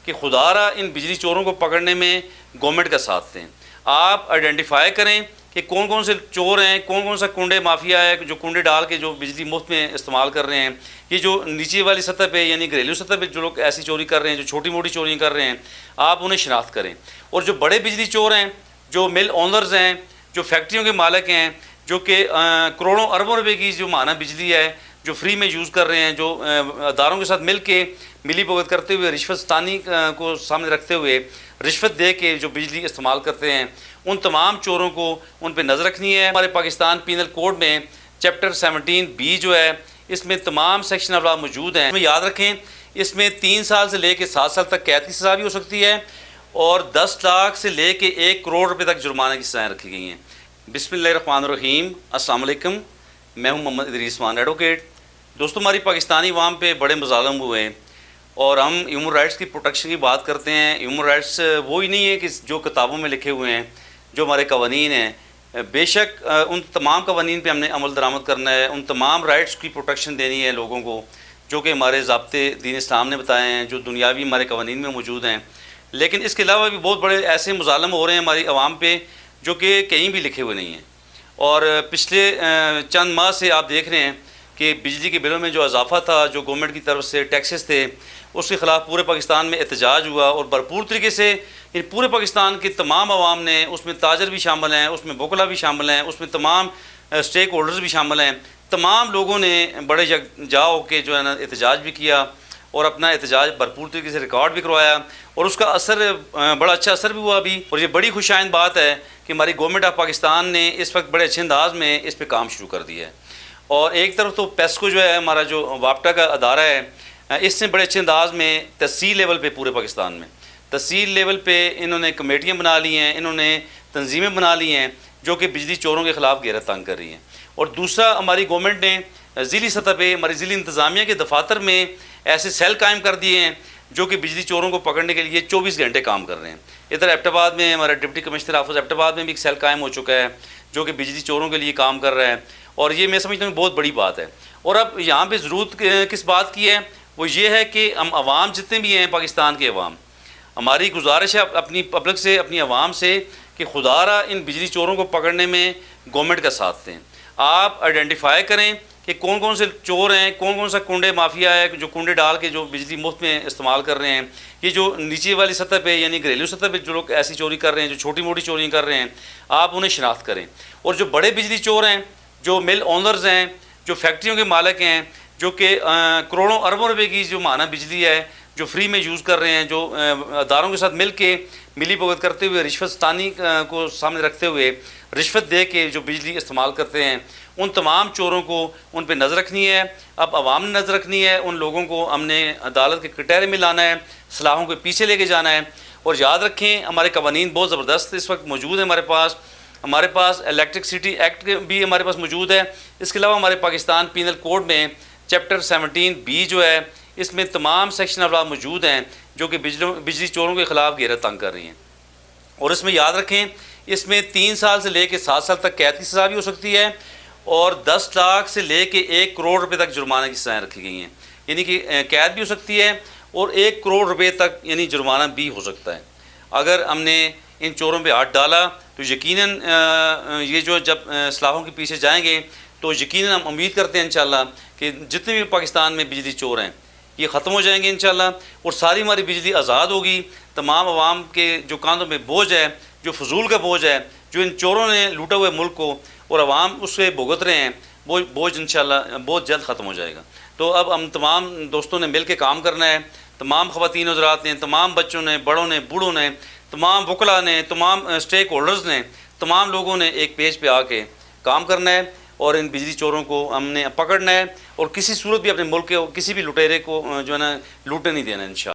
کہ خدا را ان بجلی چوروں کو پکڑنے میں گورنمنٹ کا ساتھ دیں۔ آپ آئیڈینٹیفائی کریں کہ کون کون سے چور ہیں، کون کون سا کنڈے مافیا ہے جو کنڈے ڈال کے جو بجلی مفت میں استعمال کر رہے ہیں۔ یہ جو نیچے والی سطح پہ یعنی گھریلو سطح پہ جو لوگ ایسی چوری کر رہے ہیں، جو چھوٹی موٹی چوریاں کر رہے ہیں، آپ انہیں شناخت کریں۔ اور جو بڑے بجلی چور ہیں، جو مل اونرز ہیں، جو فیکٹریوں کے مالک ہیں، جو کہ کروڑوں اربوں روپے کی جو ماہانہ بجلی ہے جو فری میں یوز کر رہے ہیں، جو اداروں کے ساتھ مل کے ملی بھگت کرتے ہوئے، رشوت ستانی کو سامنے رکھتے ہوئے رشوت دے کے جو بجلی استعمال کرتے ہیں، ان تمام چوروں کو ان پہ نظر رکھنی ہے۔ ہمارے پاکستان پینل کوڈ میں چیپٹر 17B جو ہے، اس میں تمام سیکشن افراد موجود ہیں۔ یاد رکھیں، اس میں 3 سال سے لے کے 7 سال تک قید کی سزا بھی ہو سکتی ہے، اور 10 لاکھ سے لے کے 1 کروڑ روپے تک جرمانے کی سزائیں رکھی گئی ہیں۔ بسم اللہ الرحمن الرحیم۔ السلام علیکم، میں ہوں محمد ادریس مان ایڈوکیٹ۔ دوستو، ہماری پاکستانی عوام پہ بڑے مظالم ہوئے ہیں، اور ہم ہیومن رائٹس کی پروٹیکشن کی بات کرتے ہیں۔ ہیومن رائٹس وہی نہیں ہے کہ جو کتابوں میں لکھے ہوئے ہیں، جو ہمارے قوانین ہیں۔ بے شک ان تمام قوانین پہ ہم نے عمل درآمد کرنا ہے، ان تمام رائٹس کی پروٹیکشن دینی ہے لوگوں کو، جو کہ ہمارے ضابطے دین اسلام نے بتائے ہیں، جو دنیاوی ہمارے قوانین میں موجود ہیں۔ لیکن اس کے علاوہ بھی بہت بڑے ایسے مظالم ہو رہے ہیں ہماری عوام پہ جو کہ کہیں بھی لکھے ہوئے نہیں ہیں۔ اور پچھلے چند ماہ سے آپ دیکھ رہے ہیں کہ بجلی کے بلوں میں جو اضافہ تھا، جو گورنمنٹ کی طرف سے ٹیکسز تھے، اس کے خلاف پورے پاکستان میں احتجاج ہوا، اور بھرپور طریقے سے پورے پاکستان کے تمام عوام نے، اس میں تاجر بھی شامل ہیں، اس میں وکلا بھی شامل ہیں، اس میں تمام اسٹیک ہولڈرز بھی شامل ہیں، تمام لوگوں نے بڑے یکجا ہو کے جو ہے نا احتجاج بھی کیا، اور اپنا احتجاج بھرپور طریقے سے ریکارڈ بھی کروایا، اور اس کا اثر بڑا اچھا اثر بھی ہوا ابھی۔ اور یہ بڑی خوش آئند بات ہے کہ ہماری گورنمنٹ آف پاکستان نے اس وقت بڑے اچھے انداز میں اس پہ کام شروع کر دیا ہے۔ اور ایک طرف تو پیسکو جو ہے ہمارا جو وابٹا کا ادارہ ہے، اس نے بڑے اچھے انداز میں تحصیل لیول پہ پورے پاکستان میں تحصیل لیول پہ انہوں نے کمیٹیاں بنا لی ہیں، انہوں نے تنظیمیں بنا لی ہیں جو کہ بجلی چوروں کے خلاف غیرت تنگ کر رہی ہیں۔ اور دوسرا، ہماری گورنمنٹ نے ضلعی سطح پہ ہماری ضلعی انتظامیہ کے دفاتر میں ایسے سیل قائم کر دیے ہیں جو کہ بجلی چوروں کو پکڑنے کے لیے 24 گھنٹے کام کر رہے ہیں۔ ادھر ایبٹ آباد میں ہمارا ڈپٹی کمشنر آفس ایبٹ آباد میں بھی ایک سیل قائم ہو چکا ہے جو کہ بجلی چوروں کے لیے کام کر رہا ہے، اور یہ میں سمجھتا ہوں بہت بڑی بات ہے۔ اور اب یہاں پہ ضرورت کس بات کی ہے، وہ یہ ہے کہ ہم عوام جتنے بھی ہیں، پاکستان کے عوام، ہماری گزارش ہے اپنی پبلک سے، اپنی عوام سے، کہ خدا را ان بجلی چوروں کو پکڑنے میں گورنمنٹ کا ساتھ دیں۔ آپ آئیڈینٹیفائی کریں کہ کون کون سے چور ہیں، کون کون سا کنڈے مافیا ہے جو کنڈے ڈال کے جو بجلی مفت میں استعمال کر رہے ہیں۔ یہ جو نیچے والی سطح پہ یعنی گھریلو سطح پہ جو لوگ ایسی چوری کر رہے ہیں، جو چھوٹی موٹی چوریاں کر رہے ہیں، آپ انہیں شناخت کریں۔ اور جو بڑے بجلی چور ہیں، جو مل اونرز ہیں، جو فیکٹریوں کے مالک ہیں، جو کہ کروڑوں اربوں روپے کی جو ماہانہ بجلی ہے جو فری میں یوز کر رہے ہیں، جو اداروں کے ساتھ مل کے ملی بھگت کرتے ہوئے، رشوت ستانی کو سامنے رکھتے ہوئے رشوت دے کے جو بجلی استعمال کرتے ہیں، ان تمام چوروں کو ان پہ نظر رکھنی ہے۔ اب عوام نے نظر رکھنی ہے، ان لوگوں کو ہم نے عدالت کے کٹہرے میں لانا ہے، صلاحوں کے پیچھے لے کے جانا ہے۔ اور یاد رکھیں، ہمارے قوانین بہت زبردست اس وقت موجود ہیں ہمارے پاس الیکٹرکسٹی ایکٹ بھی ہمارے پاس موجود ہے۔ اس کے علاوہ ہمارے پاکستان پینل کوڈ میں چیپٹر 17B جو ہے، اس میں تمام سیکشن افراد موجود ہیں جو کہ بجلی چوروں کے خلاف غیرت تنگ کر رہی ہیں۔ اور اس میں یاد رکھیں، اس میں 3 سال سے لے کے 7 سال تک قید کی سزا بھی ہو سکتی ہے، اور 10 لاکھ سے لے کے 1 کروڑ روپے تک جرمانے کی سزائیں رکھی گئی ہیں۔ یعنی کہ قید بھی ہو سکتی ہے، اور 1 کروڑ روپے تک یعنی جرمانہ بھی ہو سکتا ہے اگر ہم نے ان چوروں پہ ہاتھ ڈالا۔ تو یقیناً یہ جو جب اصلاحوں کے پیچھے جائیں گے تو یقیناً ہم امید کرتے ہیں انشاءاللہ کہ جتنے بھی پاکستان میں بجلی چور ہیں یہ ختم ہو جائیں گے انشاءاللہ، اور ساری ہماری بجلی آزاد ہوگی۔ تمام عوام کے جو کاندھوں میں بوجھ ہے، جو فضول کا بوجھ ہے، جو ان چوروں نے لوٹا ہوئے ملک کو، اور عوام اس سے بھگت رہے ہیں، وہ بوجھ انشاءاللہ بہت جلد ختم ہو جائے گا۔ تو اب ہم تمام دوستوں نے مل کے کام کرنا ہے، تمام خواتین حضرات نے، تمام بچوں نے، بڑوں نے، بوڑھوں نے، تمام وکلا نے، تمام اسٹیک ہولڈرز نے، تمام لوگوں نے ایک پیج پہ آ کے کام کرنا ہے، اور ان بجلی چوروں کو ہم نے پکڑنا ہے، اور کسی صورت بھی اپنے ملک کے کسی بھی لٹیرے کو جو ہے نا لوٹنے نہیں دینا انشاءاللہ۔